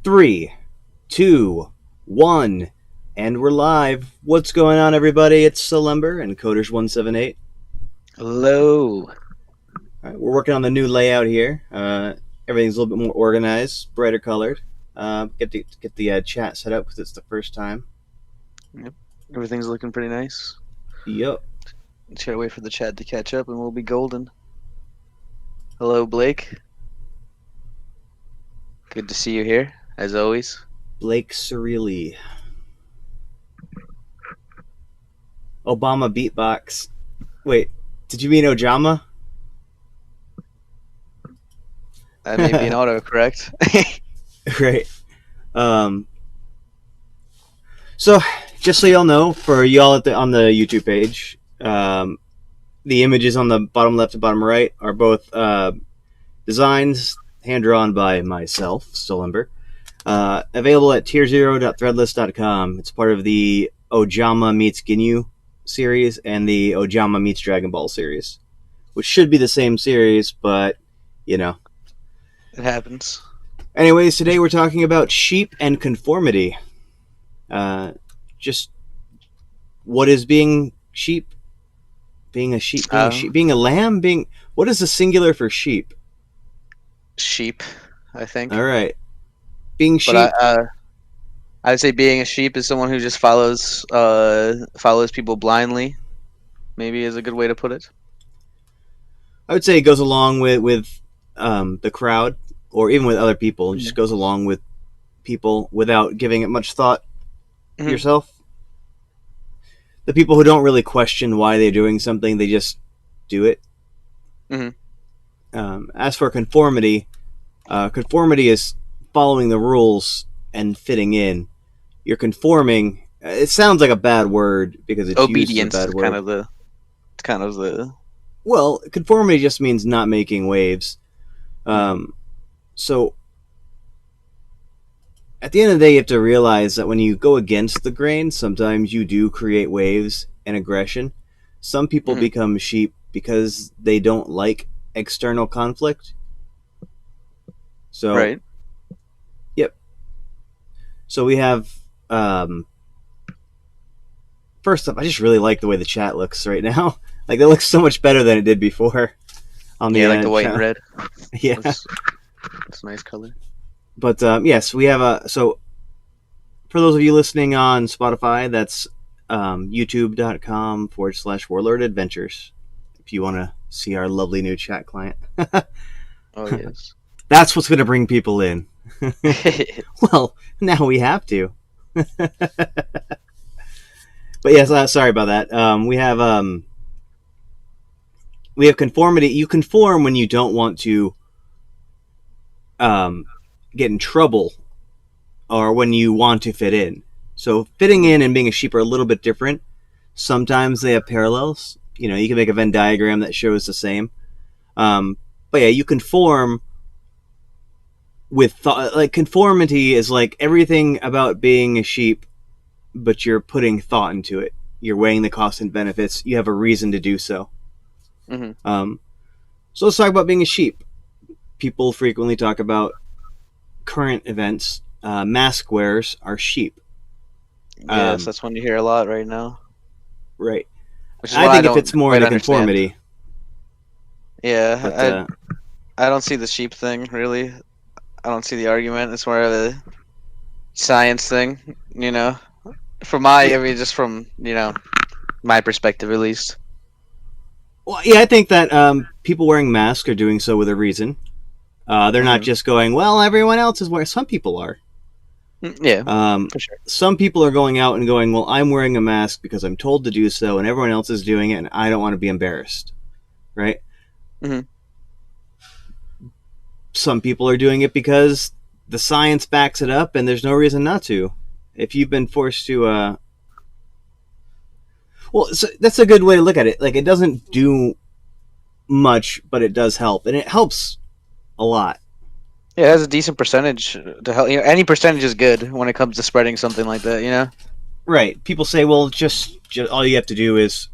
Three, two, one, and we're live. What's going on, everybody? It's Solember and Coders178. Hello. All right, we're working on the new layout here. Everything's a little bit more organized, brighter colored. Get the chat set up because it's the first time. Yep. Everything's looking pretty nice. Yup. Just gotta wait for the chat to catch up and we'll be golden. Hello, Blake. Good to see you here, as always. Blake Cirilli. Obama beatbox. Wait, did you mean Ojama? That may be an autocorrect. Right. So, just so y'all know, for y'all on the YouTube page, the images on the bottom left and bottom right are both designs hand-drawn by myself, Solember. Available at tier0.threadless.com. It's part of the Ojama meets Ginyu series and the Ojama meets Dragon Ball series, which should be the same series, but, you know. It happens. Anyways, today we're talking about Sheep and Conformity. Just what is being sheep? Being a sheep? Being a lamb? What is the singular for sheep? Sheep, I think. All right. Being sheep. But I'd say being a sheep is someone who just follows people blindly. Maybe is a good way to put it. I would say it goes along with the crowd, or even with other people. It just goes along with people without giving it much thought yourself. The people who don't really question why they're doing something, they just do it. As for conformity, conformity is following the rules and fitting in. You're conforming. It sounds like a bad word because it's obedience used as a bad word. Is kind of the. Well, conformity just means not making waves. So, at the end of the day, you have to realize that when you go against the grain, sometimes you do create waves and aggression. Some people become sheep because they don't like external conflict. So, right. Yep. So we have. First up, I just really like the way the chat looks right now. Like, it looks so much better than it did before. Like the white and red. Yeah. It's a nice color. But, yes, we have so, for those of you listening on Spotify, that's youtube.com/Warlord Adventures. If you want to see our lovely new chat client. Oh, yes. That's what's going to bring people in. Well, now we have to. But yes, sorry about that. We have conformity. You conform when you don't want to get in trouble, or when you want to fit in. So fitting in and being a sheep are a little bit different. Sometimes they have parallels. You know, you can make a Venn diagram that shows the same. But yeah, you conform with thought. Like, conformity is like everything about being a sheep, but you're putting thought into it. You're weighing the costs and benefits. You have a reason to do so. So let's talk about being a sheep. People frequently talk about current events. Mask wearers are sheep. Yes, that's one you hear a lot right now. Right. I think it fits more into conformity. Yeah, but, I don't see the sheep thing, really. I don't see the argument. It's more of a science thing, you know. Just from, my perspective, at least. Well, yeah, I think that people wearing masks are doing so with a reason. They're not just going, well, everyone else is wearing. Some people are. Yeah, for sure. Some people are going out and going, well, I'm wearing a mask because I'm told to do so, and everyone else is doing it, and I don't want to be embarrassed. Right? Some people are doing it because the science backs it up, and there's no reason not to. If you've been forced to... Well, so that's a good way to look at it. Like, it doesn't do much, but it does help, and it helps a lot. Yeah, it has a decent percentage to help. Any percentage is good when it comes to spreading something like that. Right. People say, well, just all you have to do is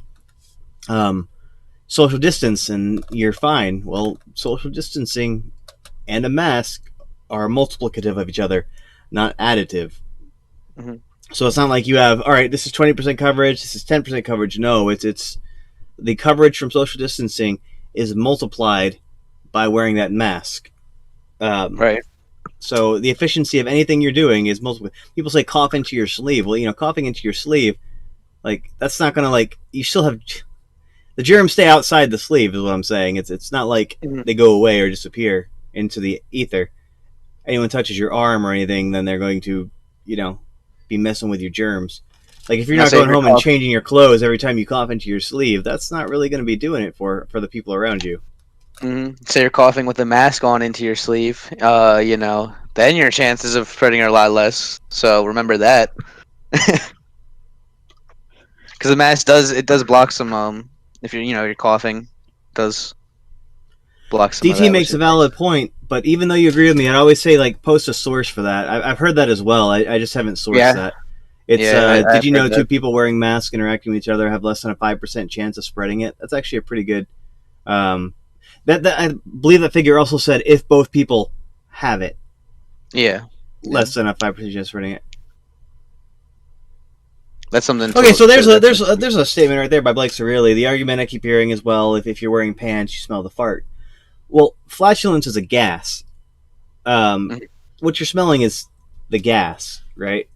social distance, and you're fine. Well, social distancing and a mask are multiplicative of each other. not additive. Mm-hmm. So it's not like you have, all right, this is 20% coverage, this is 10% coverage. No, it's the coverage from social distancing is multiplied by wearing that mask. Right. So the efficiency of anything you're doing is multiple. People say cough into your sleeve. Well, coughing into your sleeve, like that's not gonna like you still have the germs stay outside the sleeve. Is what I'm saying. It's not like Mm-hmm. they go away or disappear into the ether. Anyone touches your arm or anything, then they're going to, be messing with your germs. Like if you're Now, not say if going you're home and coughing, changing your clothes every time you cough into your sleeve, that's not really going to be doing it for the people around you. say you're coughing with a mask on into your sleeve, then your chances of spreading are a lot less. So remember that, because the mask does block some if you're coughing, it does block some of DT that, which makes a is valid point, but even though you agree with me, I'd always say like post a source for that. I've heard that as well. I just haven't sourced yeah, that. It's yeah, did I've you heard know that. two people wearing masks interacting with each other have less than a 5% chance of spreading it? That's actually a pretty good. Um, that I believe that figure also said if both people have it, Yeah, yeah, less than a 5% chance of spreading it. that's something Okay, so to there's a statement right there by Blake Cerulli. The argument I keep hearing is, well, if you're wearing pants, you smell the fart. Well, flatulence is a gas. Um, Mhm. what you're smelling is the gas, right?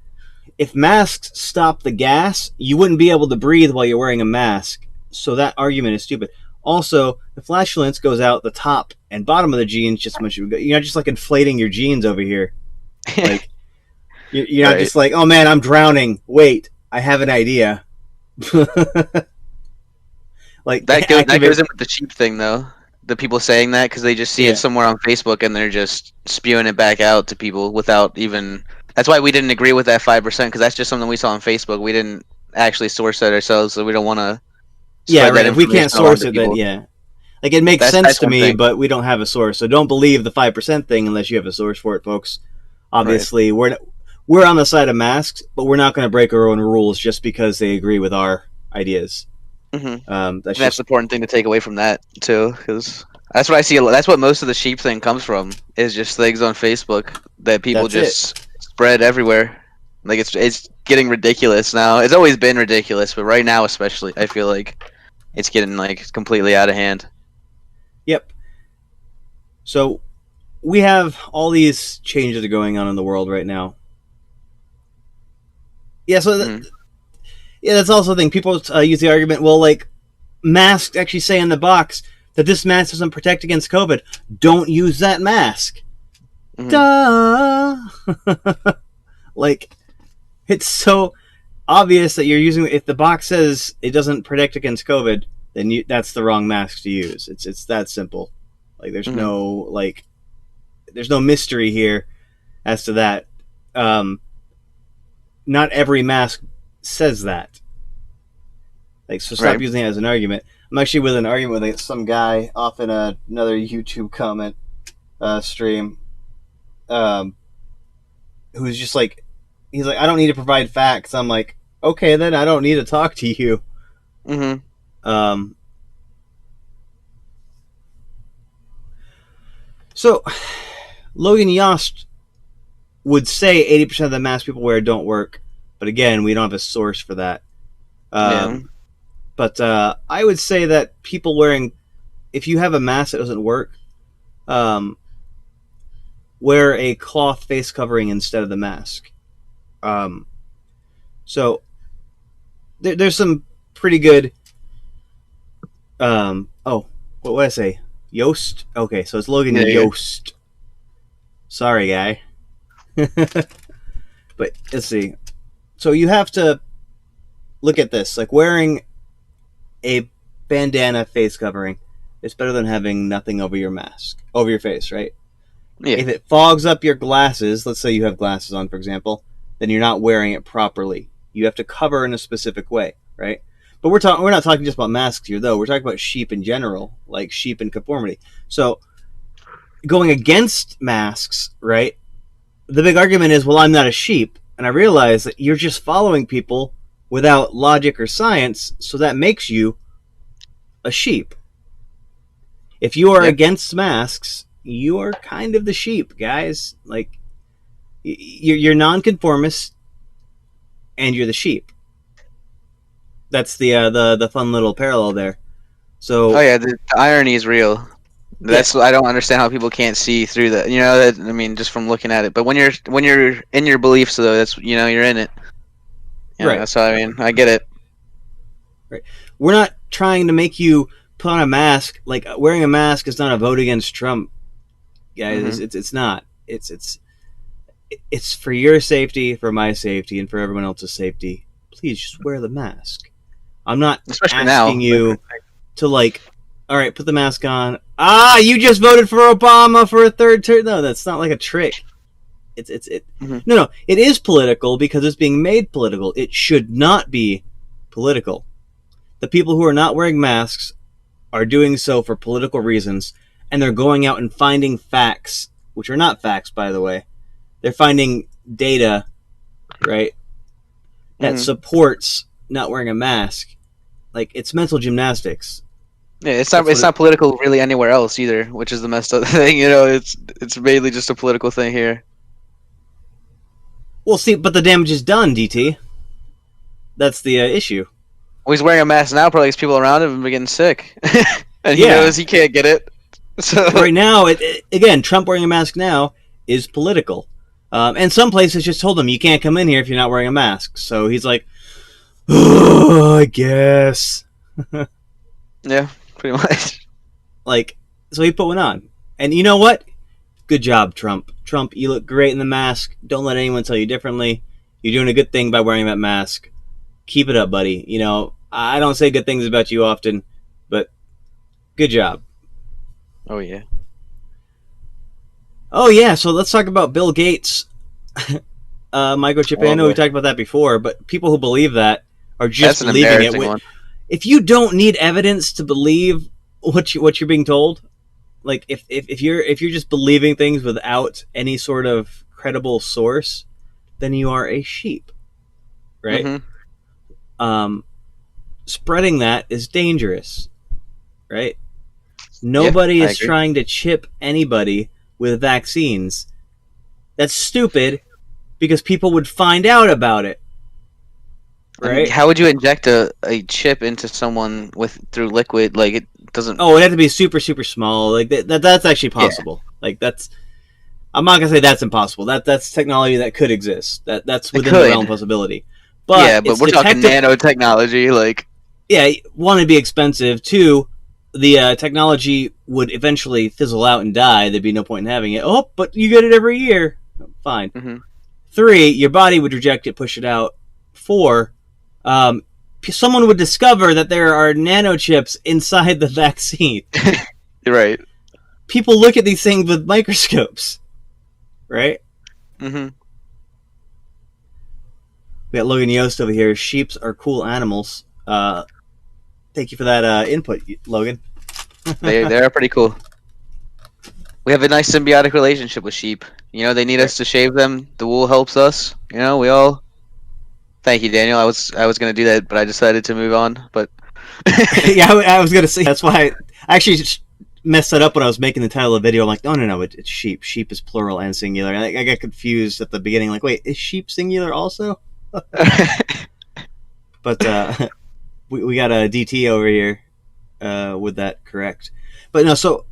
If masks stop the gas, you wouldn't be able to breathe while you're wearing a mask. So that argument is stupid. Also, the flatulence goes out the top and bottom of the jeans just much. You're not just like inflating your jeans over here. Like you're not Right. just like, oh man, I'm drowning. Wait, I have an idea. Like That activate. goes in with the sheep thing though. The people saying that because they just see it Yeah, somewhere on Facebook and they're just spewing it back out to people without even. That's why we didn't agree with that 5% because that's just something we saw on Facebook. We didn't actually source that ourselves, so we don't want to yeah, spread that right. If we can't information along source to it, then people. yeah. Like it makes That's sense that's to one me, thing, but we don't have a source. So don't believe the 5% thing unless you have a source for it, folks. right? Obviously, we're on the side of masks, but we're not going to break our own rules just because they agree with our ideas. That's That's the just important thing to take away from that too, because that's what I see. That's what most of the sheep thing comes from is just things on Facebook that people that's it. just spread everywhere. Like it's getting ridiculous now. It's always been ridiculous, but right now especially, I feel like it's getting like completely out of hand. Yep. So we have all these changes going on in the world right now. Yeah. Hmm. Yeah, that's also the thing. People use the argument, well, like masks actually say in the box that this mask doesn't protect against COVID. Don't use that mask. Hmm. Duh. Like it's so obvious that you're using. If the box says it doesn't protect against COVID, then that's the wrong mask to use. It's that simple. Like Hmm. there's no mystery here as to that. Um, not every mask says that. Like, so stop Right. using it as an argument. I'm actually with an argument with some guy off in another YouTube comment stream, um, who's just like, he's like, I don't need to provide facts. I'm like, okay, then I don't need to talk to you. Hmm. Um, so Logan Yost would say 80% of the masks people wear don't work, but again, we don't have a source for that. Yeah. Um, but I would say that people wearing, if you have a mask that doesn't work, um, wear a cloth face covering instead of the mask. Um, so there's some pretty good. Oh, what would I say? Yost. Okay, so it's Logan Yeah. Yeah. Yost. Sorry, guy. But let's see. So you have to look at this. Like wearing a bandana face covering is better than having nothing over your mask, over your face, right? Yeah. If it fogs up your glasses, let's say you have glasses on, for example, then you're not wearing it properly. You have to cover in a specific way, right? But we're not talking just about masks here, though. We're talking about sheep in general, like sheep and conformity. So going against masks, right? The big argument is, well, I'm not a sheep, and I realize that you're just following people without logic or science, so that makes you a sheep. If you are Yeah. against masks, you are kind of the sheep, guys. Like You're nonconformist, and you're the sheep. That's the fun little parallel there. Oh So yeah, the irony is real. yeah, That's I don't understand how people can't see through that. You know, that I mean, just from looking at it. But when you're in your beliefs, though, that's you're in it. right, So I mean, I get it. right. We're not trying to make you put on a mask. Like wearing a mask is not a vote against Trump, guys. Hmm. It's not. It's for your safety, for my safety, and for everyone else's safety. Please just wear the mask. I'm not Especially now. asking you to like, all right, put the mask on. Ah, you just voted for Obama for a third term. No, that's not like a trick. It. Hmm. No. It is political because it's being made political. It should not be political. The people who are not wearing masks are doing so for political reasons, and they're going out and finding facts, which are not facts, by the way. They're finding data, right, that Hmm. supports not wearing a mask. Like it's mental gymnastics. Yeah, it's not That's what it's it. not political really anywhere else either, which is the messed up thing. It's mainly just a political thing here. Well, see, but the damage is done, DT. That's the issue. Well, he's wearing a mask now, probably because people around him are getting sick, and he Yeah. knows he can't get it. So Right now, again, Trump wearing a mask now is political. And some places just told him you can't come in here if you're not wearing a mask. So he's like, oh, I guess. yeah, pretty much. Like, so he put one on. And you know what? Good job, Trump. Trump, you look great in the mask. Don't let anyone tell you differently. You're doing a good thing by wearing that mask. Keep it up, buddy. You know, I don't say good things about you often, but good job. Oh yeah. Oh, yeah, so let's talk about Bill Gates microchipping. I Oh know we boy, talked about that before, but people who believe that are just that's an believing it. embarrassing one. If you don't need evidence to believe what you're being told, like if you're just believing things without any sort of credible source, then you are a sheep, right? Hmm. Um, Spreading that is dangerous, right? Yeah, Nobody I is agree. trying to chip anybody with vaccines. That's stupid because people would find out about it, And right? how would you inject a chip into someone with through liquid? Like it doesn't. Oh, it had to be super super small. Like that's actually Yeah, possible. Like that's I'm not gonna say that's impossible. That's technology that could exist. That's it within the realm could. of possibility. But Yeah, but it's we're talking detectable. nanotechnology. Like, Yeah, one, it'd be expensive. Two, the technology would eventually fizzle out and die. There'd be no point in having it. Oh, but you get it every year. Fine. hmm. Three, your body would reject it, push it out. Four, um, someone would discover that there are nanochips inside the vaccine. You're right. People look at these things with microscopes, right? Hmm. We got Logan Yost over here. Sheeps are cool animals. Thank you for that input, Logan. They are pretty cool. We have a nice symbiotic relationship with sheep. They need Right. us to shave them. The wool helps us. We all. Thank you, Daniel. I was gonna do that, but I decided to move on. But Yeah, I was gonna say that's why I actually messed that up when I was making the title of the video. I'm like, no, it's sheep. Sheep is plural and singular. I got confused at the beginning. Like, wait, is sheep singular also? But we got a DT over here with that correct. But no, so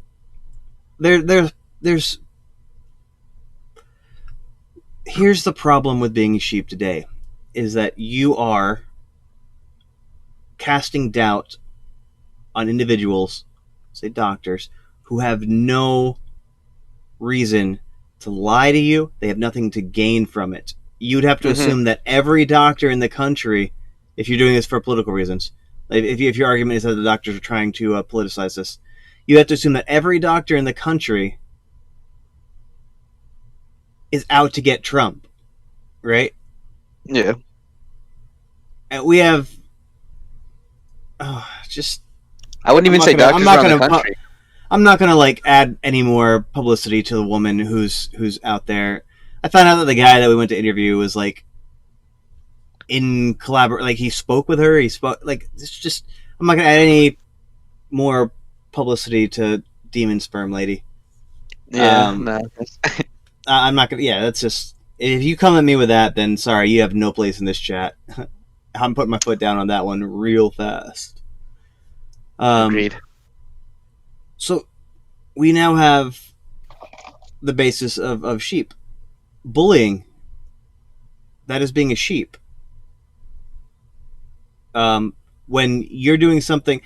there's here's the problem with being a sheep today, is that you are casting doubt on individuals, say doctors, who have no reason to lie to you. They have nothing to gain from it. You'd have to hmm. assume that every doctor in the country, if you're doing this for political reasons, like if your argument is that the doctors are trying to politicize this, you have to assume that every doctor in the country is out to get Trump, right? Yeah. And we have, just I wouldn't I'm even not say gonna I'm doctors not around the gonna country. I'm not gonna like add any more publicity to the woman who's out there. I found out that the guy that we went to interview was like in collaborate, like he spoke with her. He spoke like it's just. I'm not gonna add any more publicity to Demon Sperm Lady. Yeah. Um, No. I'm not gonna. Yeah, that's just If you come at me with that, then sorry, you have no place in this chat. I'm putting my foot down on that one real fast. Agreed. So we now have the basis of sheep. Bullying. That is being a sheep. When you're doing something,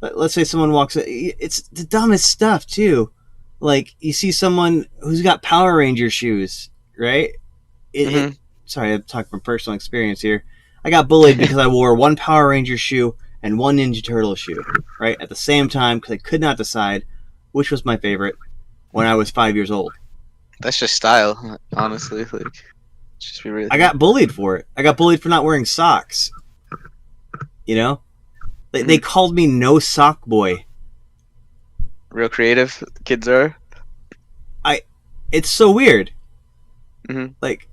let's say someone walks, it's the dumbest stuff too. Like you see someone who's got Power Ranger shoes, right? Sorry, I'm talking from personal experience here. I got bullied because I wore one Power Ranger shoe and one Ninja Turtle shoe, right, at the same time because I could not decide which was my favorite when I was 5 years old. That's just style, honestly. Like, just be real. I got bullied for it. I got bullied for not wearing socks. You know, they called me no sock boy. Real creative kids are. It's so weird. Like,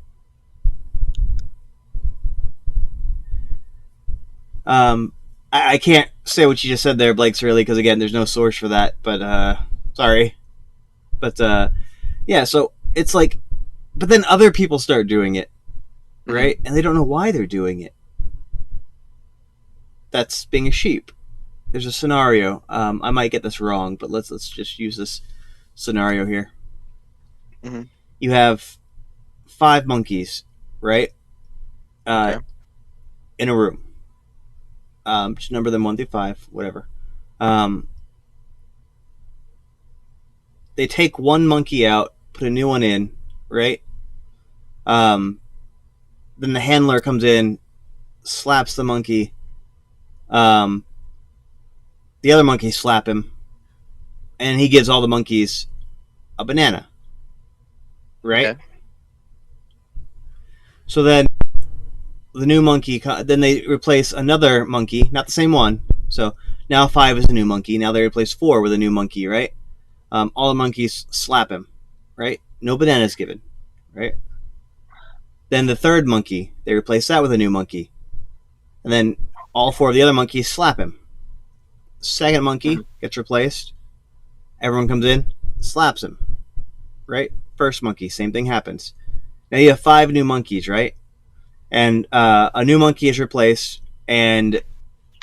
I can't say what you just said there, Blake's really, because again, there's no source for that. But sorry. But yeah, so it's like, but then other people start doing it, right? And they don't know why they're doing it. That's being a sheep. There's a scenario. I might get this wrong, but let's just use this scenario here. You have 5 monkeys, right? Okay. In a room. Just number them 1 through 5, whatever. They take one monkey out, put a new one in, right? Then the handler comes in, slaps the monkey. The other monkey slap him, and he gives all the monkeys a banana, right? Okay. So then the new monkey, then they replace another monkey, not the same one. So now 5 is a new monkey. Now they replace 4 with a new monkey, right? All the monkeys slap him, right? No bananas given, right? Then the third monkey, they replace that with a new monkey. And then all 4 of the other monkeys slap him. Second monkey gets replaced. Everyone comes in, slaps him, right? First monkey, same thing happens. Now you have 5 new monkeys, right? And a new monkey is replaced, and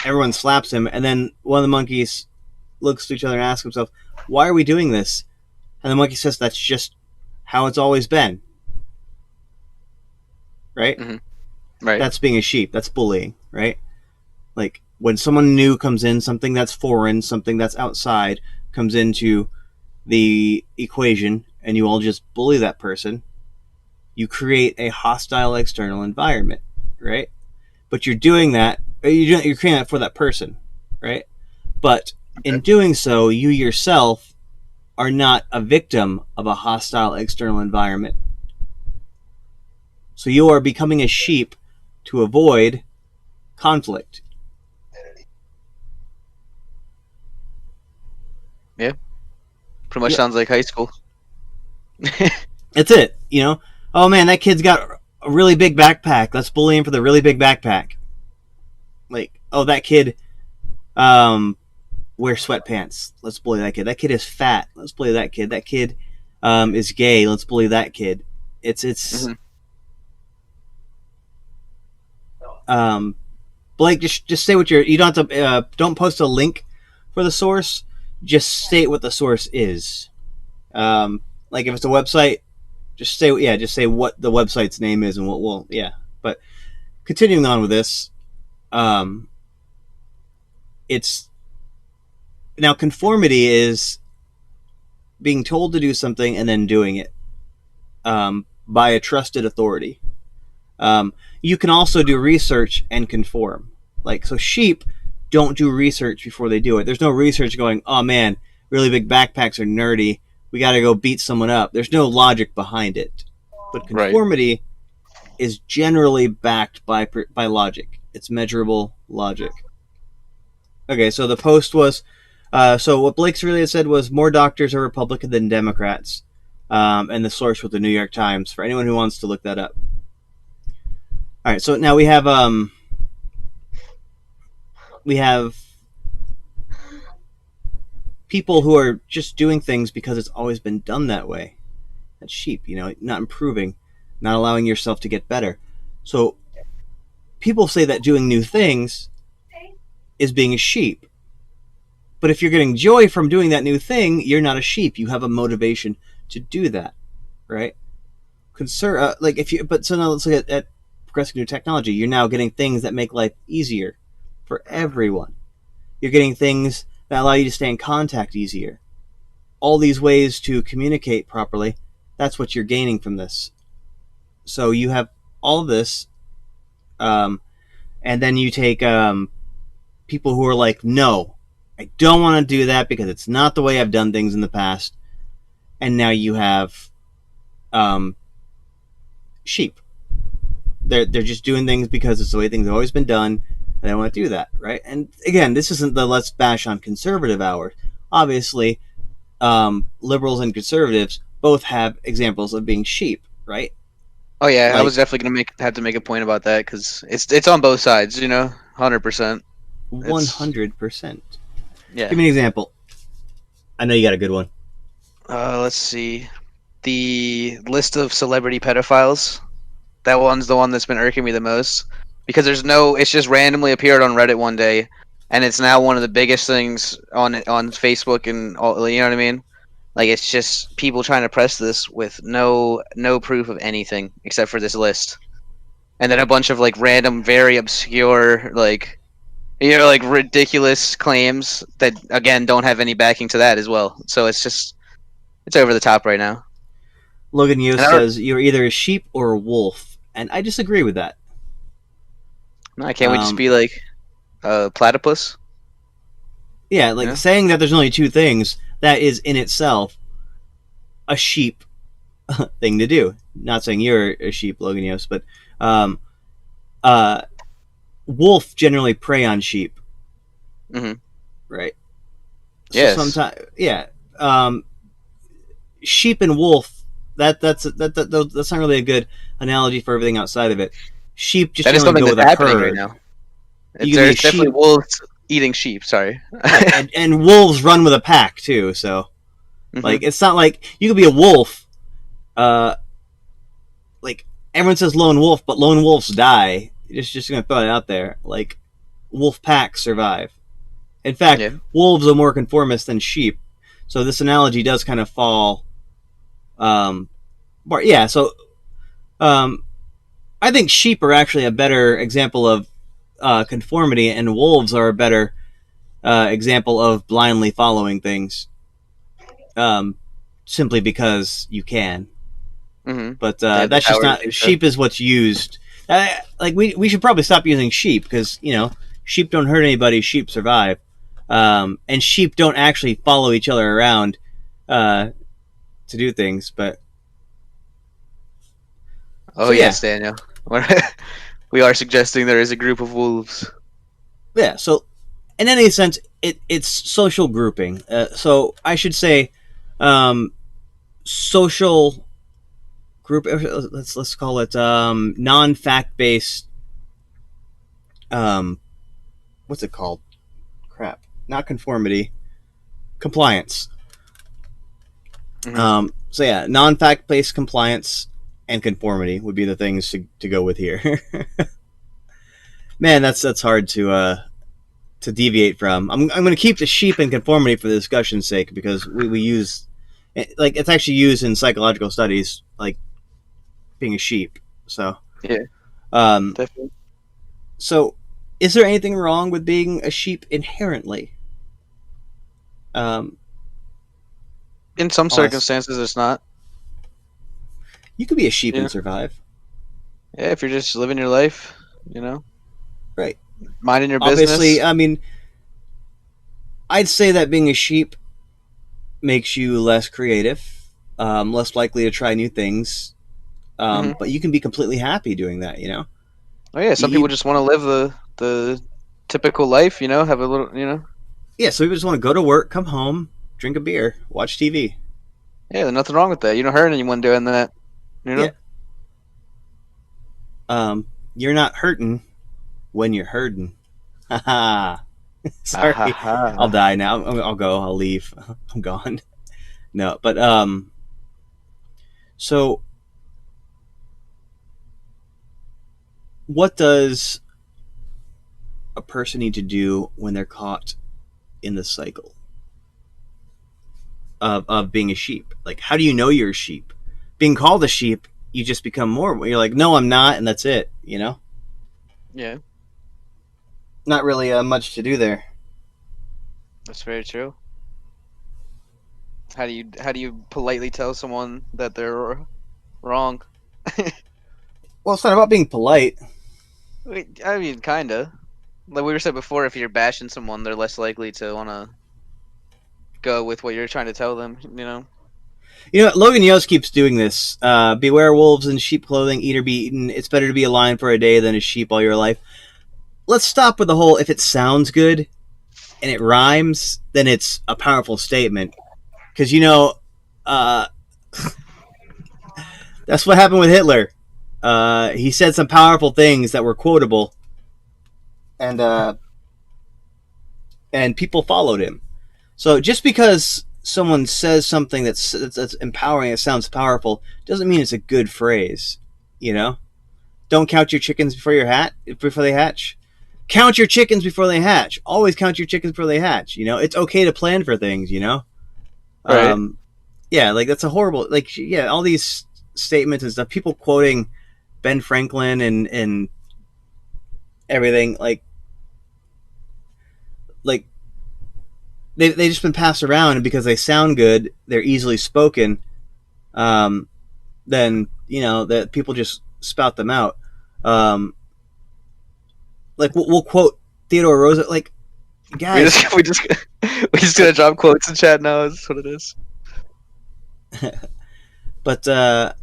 everyone slaps him. And then one of the monkeys looks to each other and asks himself, why are we doing this? And the monkey says, that's just how it's always been. Right? Right. That's being a sheep. That's bullying, right? Like, when someone new comes in, something that's foreign, something that's outside, comes into the equation, and you all just bully that person, you create a hostile external environment, right? But you're doing that, you're creating that for that person, right? But in doing so, you yourself are not a victim of a hostile external environment. So you are becoming a sheep to avoid conflict. Yeah. Pretty much sounds like high school. That's it, you know? Oh man, that kid's got a really big backpack. Let's bully him for the really big backpack. Like, oh, that kid wears sweatpants. Let's bully that kid. That kid is fat. Let's bully that kid. That kid is gay. Let's bully that kid. It's Blake, just say what you don't have to don't post a link for the source. Just state what the source is. Like if it's a website, just say what the website's name is and what we'll But continuing on with this, it's now conformity is being told to do something and then doing it by a trusted authority. You can also do research and conform. Like, so sheep don't do research before they do it. There's no research going, oh man, really big backpacks are nerdy. We got to go beat someone up. There's no logic behind it. But conformity is generally backed by logic. It's measurable logic. Okay, so the post was, so what Blake's really said was more doctors are Republican than Democrats. And the source was the New York Times, for anyone who wants to look that up. All right, so now we have people who are just doing things because it's always been done that way. That's sheep, not improving, not allowing yourself to get better. So people say that doing new things is being a sheep. But if you're getting joy from doing that new thing, you're not a sheep. You have a motivation to do that, right? Like if you, but so now let's look at progressing new technology. You're now getting things that make life easier for everyone. You're getting things that allow you to stay in contact easier. All these ways to communicate properly. That's what you're gaining from this. So you have all of this, and then you take people who are like, no, I don't want to do that because it's not the way I've done things in the past. And now you have sheep. They're just doing things because it's the way things have always been done, and they want to do that, right? And again, this isn't the let's bash on conservative hour. Obviously, liberals and conservatives both have examples of being sheep, right? Oh yeah, I Like was definitely gonna have to make a point about that because it's on both sides, 100%. It's 100%. yeah. Give me an example. I know you got a good one. Let's see, the list of celebrity pedophiles. That one's the one that's been irking me the most because it's just randomly appeared on Reddit one day, and it's now one of the biggest things on Facebook and all. You know what I mean? Like it's just people trying to press this with no proof of anything except for this list, and then a bunch of like random, very obscure, like like ridiculous claims that again don't have any backing to that as well. So it's over the top right now. Logan And Yost says you're either a sheep or a wolf, and I disagree with that. can't we just be like platypus? Yeah, like Yeah. saying that there's only two things, that is in itself a sheep thing to do. Not saying you're a sheep, Logan Yost, but um, uh, wolf generally prey on sheep, Mm-hmm. right? So Yes. sometimes, yeah, sheep and wolf. That's not really a good analogy for everything outside of it. Sheep just That is generally something go that's with a happening right herd. now. You can be a There's definitely sheep, wolves eating sheep. Sorry. right? And wolves run with a pack too. So Mm-hmm. like, it's not like you could be a wolf. Uh, like everyone says lone wolf, but lone wolves die. Just gonna throw it out there. Like wolf packs survive. In fact, Yeah. wolves are more conformist than sheep. So this analogy does kind of fall. But yeah, so um, I think sheep are actually a better example of conformity, and wolves are a better example of blindly following things, um, simply because you can. Mm-hmm. But They have the that's just power to do not so. sheep is what's used. Like we should probably stop using sheep because sheep don't hurt anybody. Sheep survive, and sheep don't actually follow each other around uh, to do things. But Oh so yeah, yes, Daniel. We are suggesting there is a group of wolves. yeah. So in any sense, it's social grouping. So I should say social group. Let's call it non fact based. Um, what's it called? Crap, not conformity, compliance. Mm-hmm. So yeah, non fact based compliance and conformity would be the things to go with here. Man, that's hard to deviate from. I'm going to keep the sheep and conformity for the discussion's sake because we use like it's actually used in psychological studies, like being a sheep. So, Yeah, um, definitely. so is there anything wrong with being a sheep inherently? Um, In some I'll ask. circumstances, it's not. You could be a sheep Yeah. and survive, Yeah, if you're just living your life, right? minding your Obviously, business. I mean, I'd say that being a sheep makes you less creative, less likely to try new things. Mm-hmm. But you can be completely happy doing that. Oh yeah, some people You, just want to live the typical life. Have a little. yeah. So you just want to go to work, come home, drink a beer, watch TV. Yeah, there's nothing wrong with that. You don't hurt anyone doing that. You Yeah. know. You're not hurting when you're hurting. Haha. Ah ha Sorry, I'll ha. die now. I'll go. I'll leave. I'm gone. No, but so what does a person need to do when they're caught in the cycle of being a sheep? Like, how do you know you're a sheep? Being called a sheep, you just become more. You're like, no, I'm not, and that's it. You know, Yeah, not really much to do there. that's very true. How do you politely tell someone that they're wrong? Well, it's not about being polite. I mean, kinda. Like we were said before, if you're bashing someone, they're less likely to want to go with what you're trying to tell them. You know, Logan Yost keeps doing this. Beware wolves in sheep clothing, eat or be eaten. It's better to be a lion for a day than a sheep all your life. Let's stop with the whole if it sounds good and it rhymes, then it's a powerful statement. Because, uh, that's what happened with Hitler. He said some powerful things that were quotable, and and people followed him. So just because someone says something that's empowering, it sounds powerful, doesn't mean it's a good phrase. You know, don't count your chickens before they hatch. Count your chickens before they hatch. Always count your chickens before they hatch. You know, it's okay to plan for things. Right. Um, yeah, like that's a horrible. Like, yeah, all these statements and stuff. People quoting Ben Franklin and everything. Like they just been passed around, and because they sound good, they're easily spoken. Um, then that people just spout them out. Um, like we'll quote Theodore Roosevelt. Like, We guys, just we just we just gonna drop quotes in chat now. That's what it is. but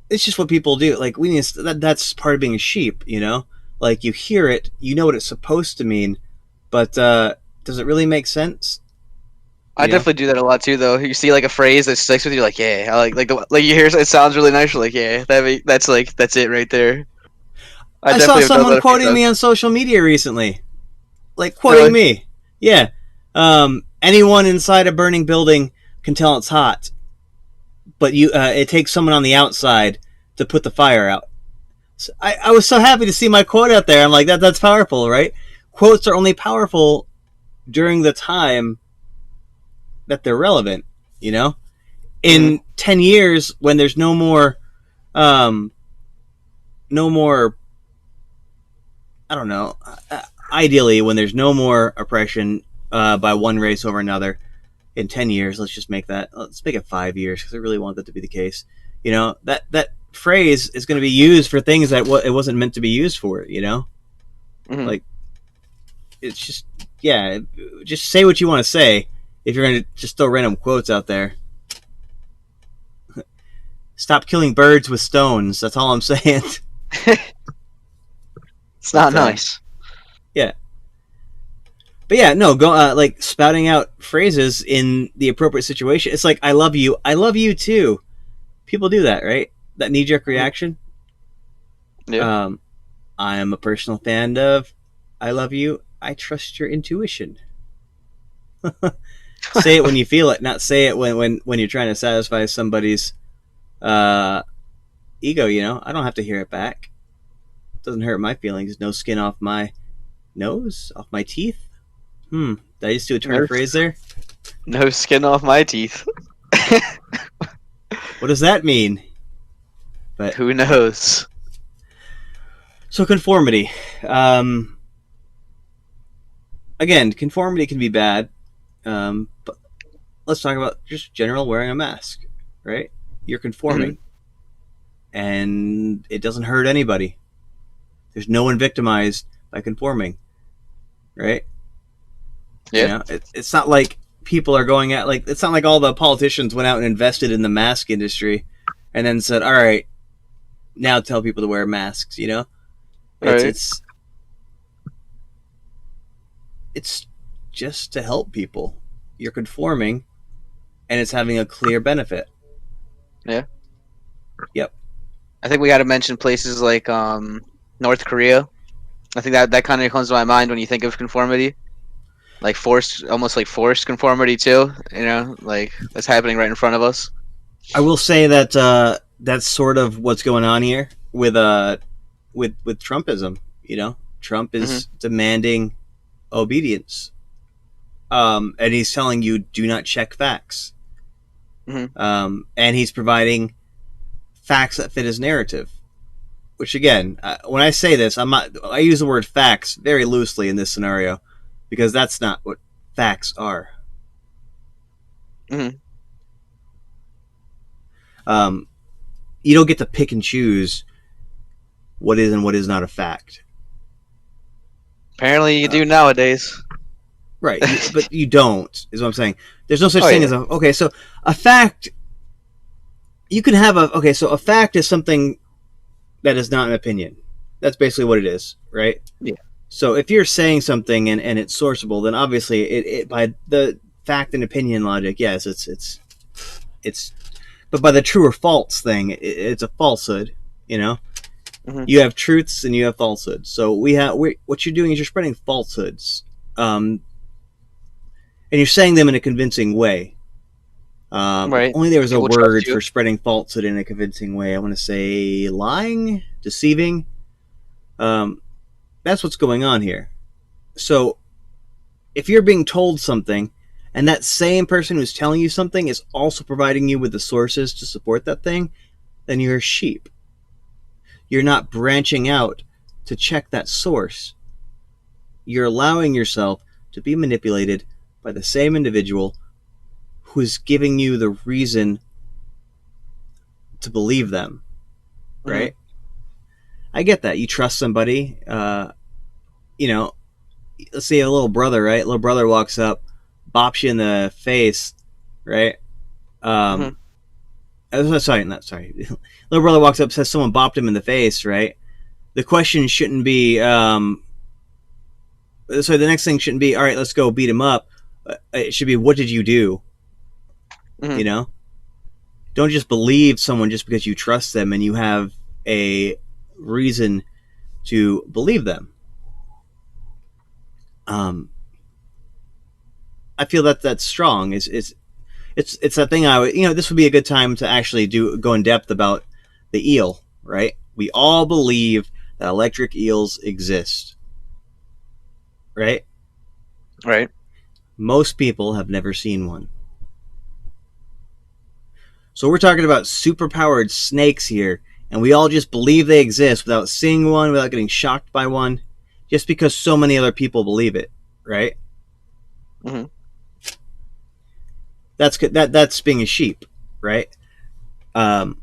it's just what people do. Like we need that's part of being a sheep. Like you hear it, you know what it's supposed to mean, but does it really make sense? I You know, definitely do that a lot too, though. You see like a phrase that sticks with you, like yeah, I like you hear it sounds really nice. You're like yeah, that's it right there. I I saw definitely have done someone that a few quoting times. me on social media recently, like quoting Really? me. Yeah, anyone inside a burning building can tell it's hot, but it takes someone on the outside to put the fire out. So I was so happy to see my quote out there. I'm like that's powerful, right? Quotes are only powerful during the time that they're relevant. You know, Hmm. in 10 years when there's um, no more. I don't know. Ideally, when there's no more oppression by one race over another, in 10 years, let's make it 5 years because I really want that to be the case. That phrase is going to be used for things that it wasn't meant to be used for. Hmm. Like it's just yeah, just say what you want to say. If you're going to just throw random quotes out there, stop killing birds with stones. That's all I'm saying. It's not but nice. yeah, but yeah, no, go like spouting out phrases in the appropriate situation. It's like I love you too. People do that, right? That knee jerk Mhm. reaction. Yeah. Um, I am a personal fan of I love you. I trust your intuition. Say it when you feel it, not say it when you're trying to satisfy somebody's uh, ego. I don't have to hear it back. It doesn't hurt my feelings. No skin off my nose, off my teeth. Did I just do a turn No, of phrase there? no skin off my teeth. What does that mean? But Who knows? so conformity. Um, Again, conformity can be bad. But let's talk about just general wearing a mask, right? You're Hmm. conforming, and it doesn't hurt anybody. There's no one victimized by conforming, right? Yeah. It's not like people are going at like it's not like all the politicians went out and invested in the mask industry, and then said, "All right, now tell people to wear masks." It's Right. it's it's just to help people. You're conforming, and it's having a clear benefit. Yeah. Yep. I think we got to mention places like North Korea. I think that kind of comes to my mind when you think of conformity, like almost like forced conformity too. Like that's happening right in front of us. I will say that that's sort of what's going on here with with Trumpism. Trump Mm-hmm. is demanding obedience, and he's telling you do not check facts, Mm-hmm. and he's providing facts that fit his narrative. Which again, when I say this, I use the word facts very loosely in this scenario because that's not what facts are. Mm-hmm. Um, you don't get to pick and choose what is and what is not a fact. Apparently, you Uh, do nowadays. right, but you don't, is what I'm saying. There's no such Oh thing as yeah. okay, so a fact, you can have okay, so a fact is something that is not an opinion. That's basically what it is, right? Yeah. So if you're saying something and it's sourceable, then obviously it by the fact and opinion logic, yes, it's but by the true or false thing, it's a falsehood. You know, Mm-hmm. you have truths and you have falsehoods. So what you're doing is you're spreading falsehoods, and you're saying them in a convincing way. If Right. only there was a People trust word you. for spreading falsehood in a convincing way. I want to say lying, deceiving. Um, that's what's going on here. So if you're being told something, and that same person who's telling you something is also providing you with the sources to support that thing, then you're a sheep. You're not branching out to check that source. You're allowing yourself to be manipulated by the same individual who's giving you the reason to believe them, Mm-hmm. right? I get that. You trust somebody, you know, let's say a little brother, right? Little brother walks up, bops you in the face, right? Mm-hmm. Um, sorry, not sorry. Little brother walks up, says someone bopped him in the face, right? The question shouldn't be, so the next thing shouldn't be, all right, let's go beat him up. It should be, what did you do? Mm-hmm. You know, don't just believe someone just because you trust them and you have a reason to believe them. Um, I feel that that's strong. It's that thing I would, this would be a good time to actually go in depth about the eel, right? We all believe that electric eels exist, right? Right. Most people have never seen one. So we're talking about superpowered snakes here, and we all just believe they exist without seeing one, without getting shocked by one, just because so many other people believe it, right? Mm-hmm. That's being a sheep, right? Um,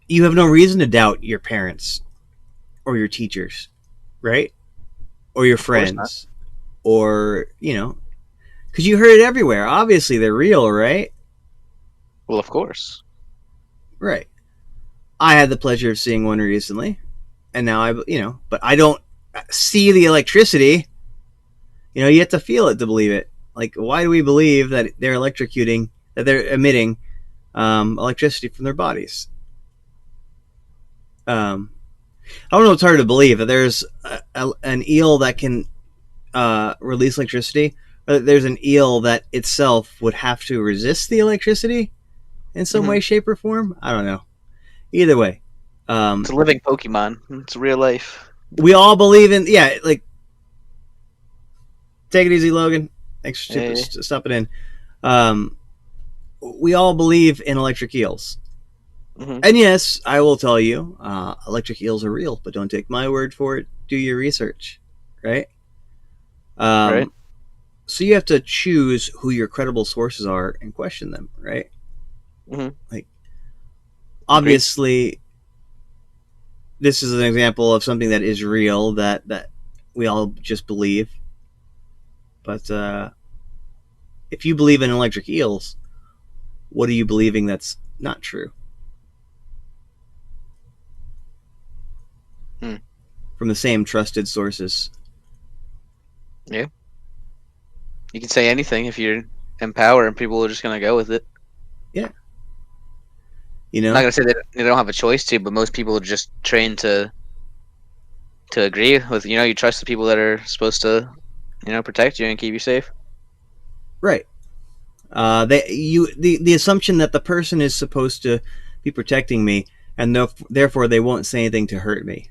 you have no reason to doubt your parents or your teachers, right? Or your Of course not. friends, or because you heard it everywhere. Obviously, they're real, right? Well, of course. Right. I had the pleasure of seeing one recently, and now but I don't see the electricity. You have to feel it to believe it. Like, why do we believe that they're emitting electricity from their bodies? Um, I don't know. It's hard to believe that there's an eel that can release electricity. Or there's an eel that itself would have to resist the electricity in some Mm-hmm. way, shape, or form. I don't know. Either way, It's um, a living Pokemon. It's real life. we all believe in like take it easy, Logan. Thanks for Yeah. stopping in. Um, we all believe in electric eels. Mm-hmm. And yes, I will tell you, electric eels are real, but don't take my word for it. Do your research, right? Right. Um, so you have to choose who your credible sources are and question them, right? Mm-hmm. Like, Agreed. obviously, this is an example of something that is real that we all just believe. But if you believe in electric eels, what are you believing that's not true Mm. from the same trusted sources? Yeah. You can say anything if you're in power, and people are just gonna go with it. Yeah, you I'm not know, gonna say that they don't have a choice to, but most people are just trained to agree with. You trust the people that are supposed to, protect you and keep you safe. right? The assumption that the person is supposed to be protecting me and therefore they won't say anything to hurt me.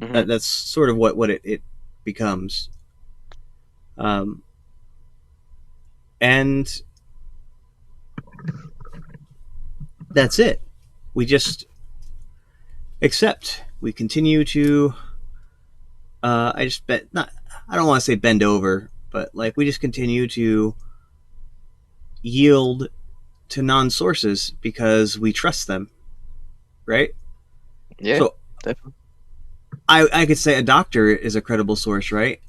Mm-hmm. That's sort of what it becomes. Um, and that's it. We just accept. We continue to. I just bet not. I don't want to say bend over, but like we just continue to yield to non-sources because we trust them, right? Yeah, So definitely. I could say a doctor is a credible source, right?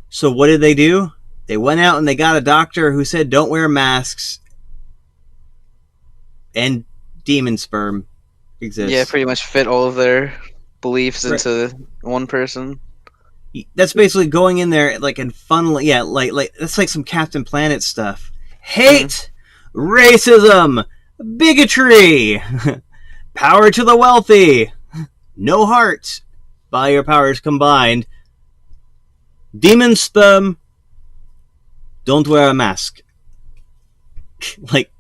So what did they do? They went out and they got a doctor who said don't wear masks and demon sperm Yeah, exists. pretty much fit all of their beliefs Right. into one person. That's basically going in there like and funneling. Yeah, like that's like some Captain Planet stuff. Mm-hmm. Hate, racism, bigotry, power to the wealthy, no heart. By your powers combined, demon sperm. Don't wear a mask. Like,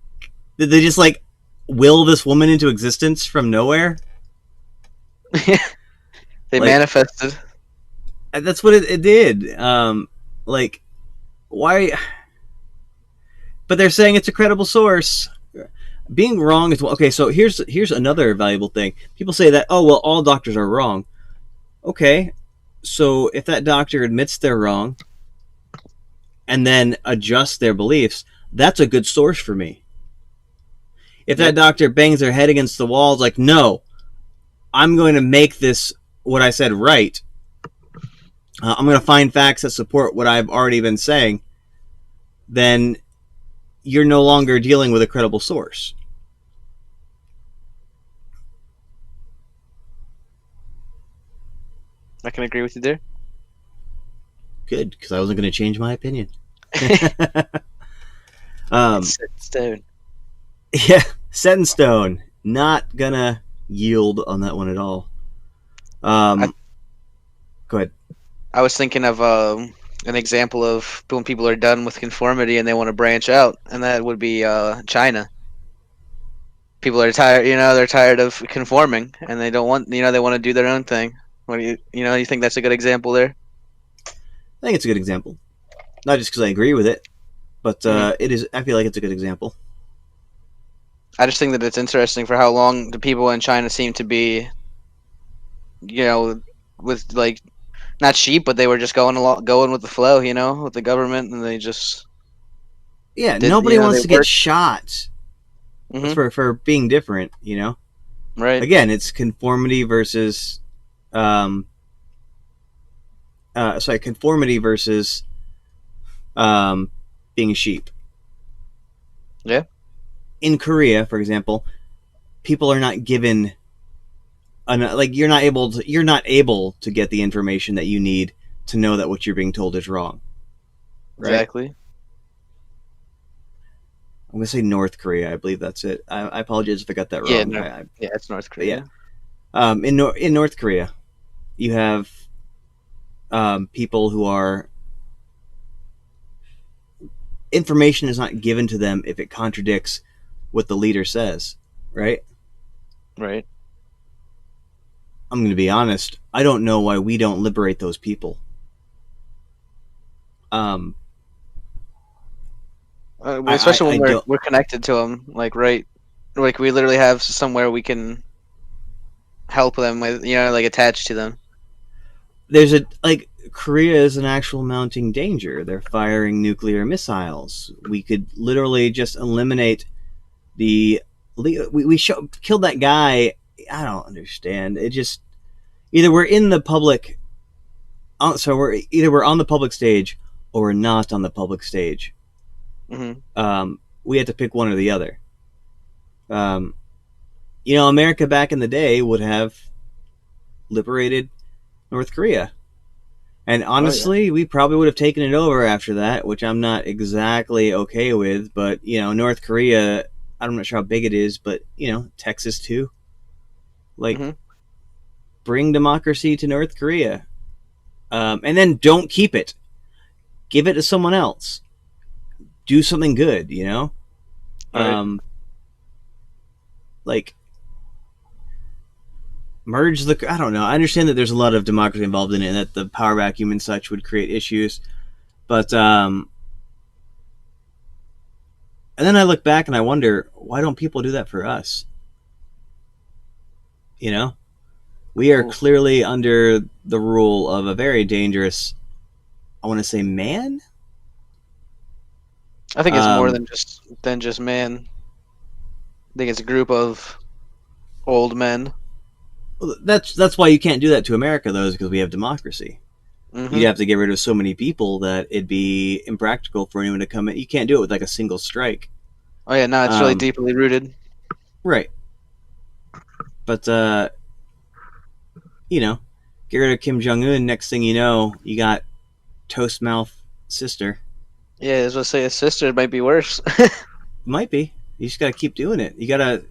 did they just like will this woman into existence from nowhere? They Like, manifested. that's what it did. Like, why? But they're saying it's a credible source. Being wrong is okay. So here's another valuable thing. People say that well all doctors are wrong. Okay, so if that doctor admits they're wrong and then adjusts their beliefs, that's a good source for me. If Yeah, that doctor bangs their head against the wall, like no, I'm going to make this what I said right. I'm going to find facts that support what I've already been saying. Then you're no longer dealing with a credible source. I can agree with you there. Good, because I wasn't going to change my opinion. um, It's set in stone. yeah, set in stone. Not gonna yield on that one at all. I, Go ahead. I was thinking of an example of when people are done with conformity and they want to branch out, and that would be China. People are tired, they're tired of conforming, and they don't want, they want to do their own thing. What do you think that's a good example there? I think it's a good example. Not just because I agree with it, but Hmm. it is. I feel like it's a good example. I just think that it's interesting for how long the people in China seem to be, you know, with like not sheep, but they were just going with the flow, with the government, and they just Yeah, did, nobody they wants to get worked. shot Hmm. for being different. You know, Right. again, it's conformity versus, um, conformity versus um, being a sheep. Yeah. In Korea, for example, people are not given like you're not able to get the information that you need to know that what you're being told is wrong, right? Exactly. I'm gonna say North Korea. I believe that's it. I apologize if I got that Yeah. wrong. No. Yeah, it's North But yeah, Korea. in North Korea, you have people who are information is not given to them if it contradicts what the leader says, right? Right. I'm going to be honest. I don't know why we don't liberate those people. Um, Especially when I we're don't. we're connected to them, like right, like we literally have somewhere we can help them with, like attached to them. There's a like Korea is an actual mounting danger. They're firing nuclear missiles. We could literally just eliminate the. Killed that guy. I don't understand. It just either we're in the public, so we're on the public stage or we're not on the public stage. Hmm. We had to pick one or the other. Um, America back in the day would have liberated North Korea. And Oh yeah. honestly, we probably would have taken it over after that, which I'm not exactly okay with. But, North Korea, I'm not sure how big it is, but, Texas too. Like, Hmm. bring democracy to North Korea. And then don't keep it. Give it to someone else. Do something good. Right. Um, like, merge the. I don't know. I understand that there's a lot of democracy involved in it, and that the power vacuum and such would create issues. But and then I look back and I wonder, why don't people do that for us? You know, we are Ooh. clearly under the rule of a very dangerous, I want to say, man. I think it's more Um, than just man. I think it's a group of old men. that's why you can't do that to America, though, is because we have democracy. Hmm. You'd have to get rid of so many people that it'd be impractical for anyone to come in. You can't do it with like a single strike. Oh yeah, no, it's really Um, deeply rooted. right. But you know, get rid of Kim Jong Un. Next thing you know, you got toast mouth sister. Yeah, as I say, his sister might be worse. Might be. You just got to keep doing it. You got to.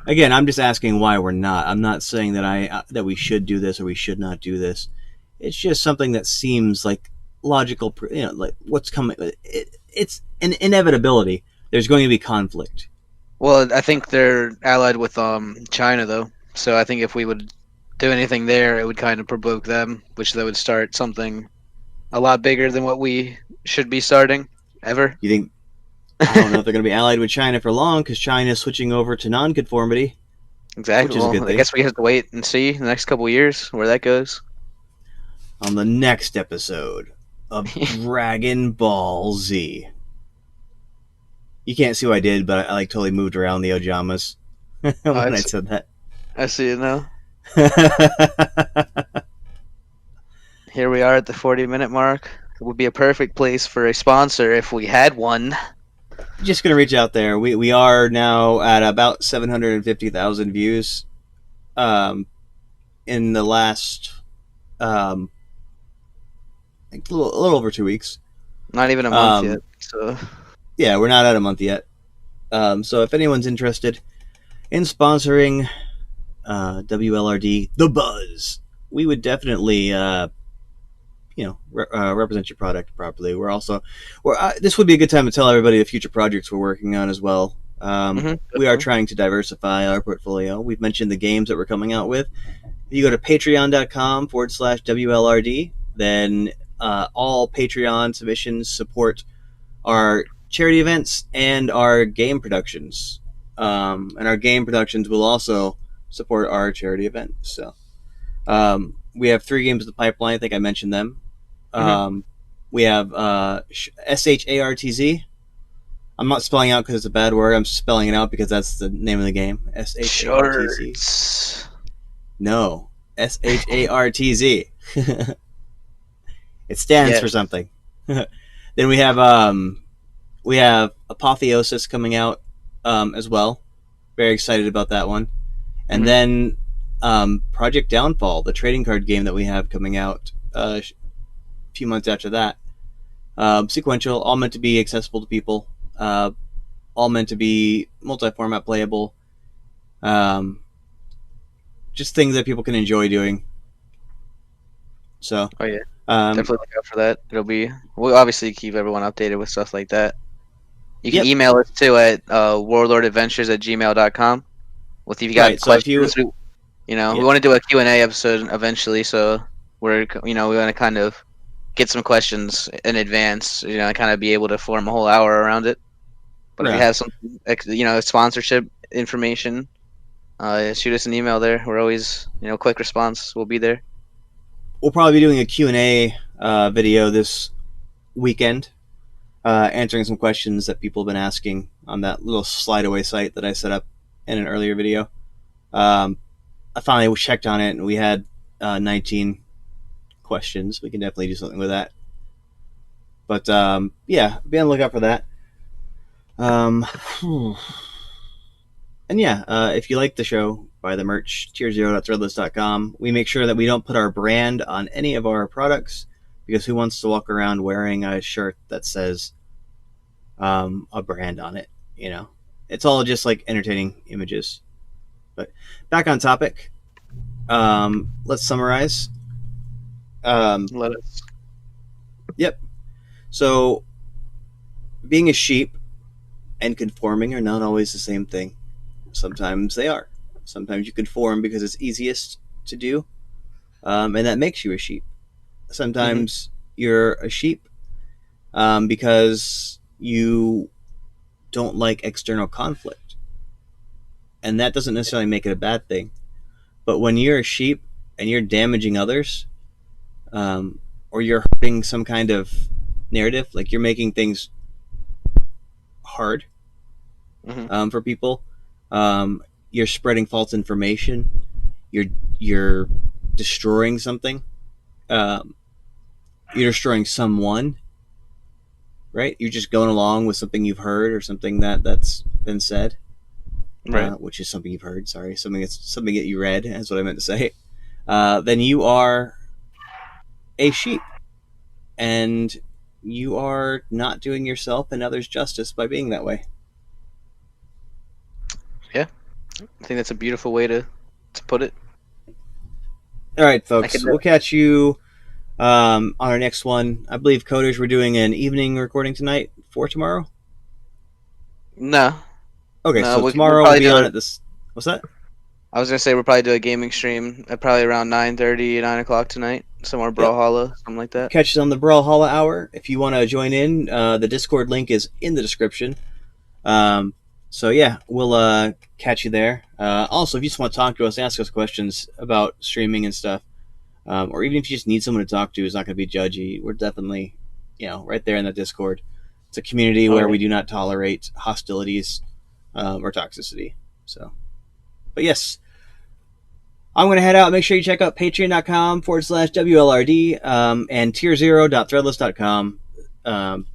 Again, I'm just asking why we're not. I'm not saying that that we should do this or we should not do this. It's just something that seems like logical. Like what's coming. It's an inevitability. There's going to be conflict. Well, I think they're allied with China though, so I think if we would do anything there, it would kind of provoke them, which they would start something a lot bigger than what we should be starting ever. You think? I don't know if they're going to be allied with China for long because China is switching over to non-conformity, which Exactly. is a Well, good I thing. guess we have to wait and see the next couple of years where that goes. On the next episode of Dragon Ball Z. You can't see what I did, but I like totally moved around the ojamas Oh, when I said that. I see it now. Here we are at the 40-minute mark. It would be a perfect place for a sponsor if we had one. Just gonna reach out there. We are now at about 750,000 views. Um, in the last like a little over 2 weeks. Not even a month yet. Um, So, yeah, we're not at a month yet. So if anyone's interested in sponsoring WLRD, the Buzz, we would definitely represent your product properly. This would be a good time to tell everybody the future projects we're working on as well. We are definitely. trying to diversify our portfolio. We've mentioned the games that we're coming out with. If you go to patreon.com/WLRD, then all Patreon submissions support our charity events and our game productions. And our game productions will also support our charity event. So we have 3 games in the pipeline. I think I mentioned them. Hmm. Um, we have SHARTZ. I'm not spelling out because it's a bad word. I'm spelling it out because that's the name of the game. SHARTZ. Shorts. No, SHARTZ. It stands for Yes. something. Then we have Apotheosis coming out as well. Very excited about that one. And Hmm. then Project Downfall, the trading card game that we have coming out a few months after that. Sequential, all meant to be accessible to people, all meant to be multi-format playable. Um, just things that people can enjoy doing. So, Oh yeah. um, Definitely look out for that. We'll obviously keep everyone updated with stuff like that. You can yep, email us too at warlordadventures@gmail.com with if you got right. So if you, questions. We yeah, want to do a Q&A episode eventually, so we want to kind of get some questions in advance, kind of be able to form a whole hour around it. But if you yeah, have some, sponsorship information, shoot us an email there. We're always, quick response. We'll be there. we'll probably be doing a Q&A video this weekend, answering some questions that people have been asking on that little slide away site that I set up in an earlier video. Um, I finally checked on it, and we had 19 questions. We can definitely do something with that. But yeah, be on the lookout for that. Um, and yeah, if you like the show, buy the merch, tier0.threadless.com. We make sure that we don't put our brand on any of our products because who wants to walk around wearing a shirt that says a brand on it? You know, it's all just like entertaining images. But back on topic, let's summarize. Um, Let us. yep. So being a sheep and conforming are not always the same thing. Sometimes they are. Sometimes you conform because it's easiest to do, and that makes you a sheep. Mm-hmm. Sometimes you're a sheep because you don't like external conflict, and that doesn't necessarily make it a bad thing. But when you're a sheep and you're damaging others, or you're hurting some kind of narrative, like you're making things hard Mm-hmm. for people, you're spreading false information, you're you're destroying something, um, you're destroying someone, right? You're just going along with something you've heard or something that's been said, Right. which is something you've heard. Sorry, something that you read. That's what I meant to say. Then you are a sheep, and you are not doing yourself and others justice by being that way. Yeah. I think that's a beautiful way to put it. All right, I folks. could. We'll catch you on our next one. I believe Coders, we're doing an evening recording tonight for tomorrow. No, Okay, no. so We'll tomorrow we'll probably be do on it. at this. What's that? I was gonna say we'll probably do a gaming stream at probably around 9:30, 9 o'clock tonight, somewhere Yep. Brawlhalla, something like that. Catch us on the Brawlhalla Hour. If you want to join in, the Discord link is in the description. Um, so yeah, we'll catch you there. Also, if you just want to talk to us, ask us questions about streaming and stuff, or even if you just need someone to talk to who's not going to be judgy, we're definitely, right there in the Discord. It's a community All where right. we do not tolerate hostilities or toxicity. So, but yes, I'm going to head out. Make sure you check out patreon.com/WLRD and tier0.threadless.com. And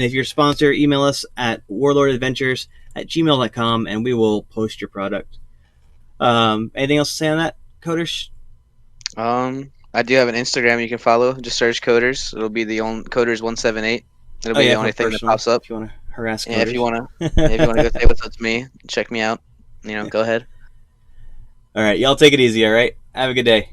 if you're a sponsor, email us at warlordadventures@gmail.com and we will post your product. Anything else to say on that, Coders? I do have an Instagram you can follow. Just search Coders. It'll be the only Coders178. It'll Oh, be yeah, the for only thing that personal, pops up. if you want to harass Yeah, if you Coders. wanna, yeah, if you wanna go say what's up to me, check me out. Go ahead. All right, y'all take it easy, all right? Have a good day.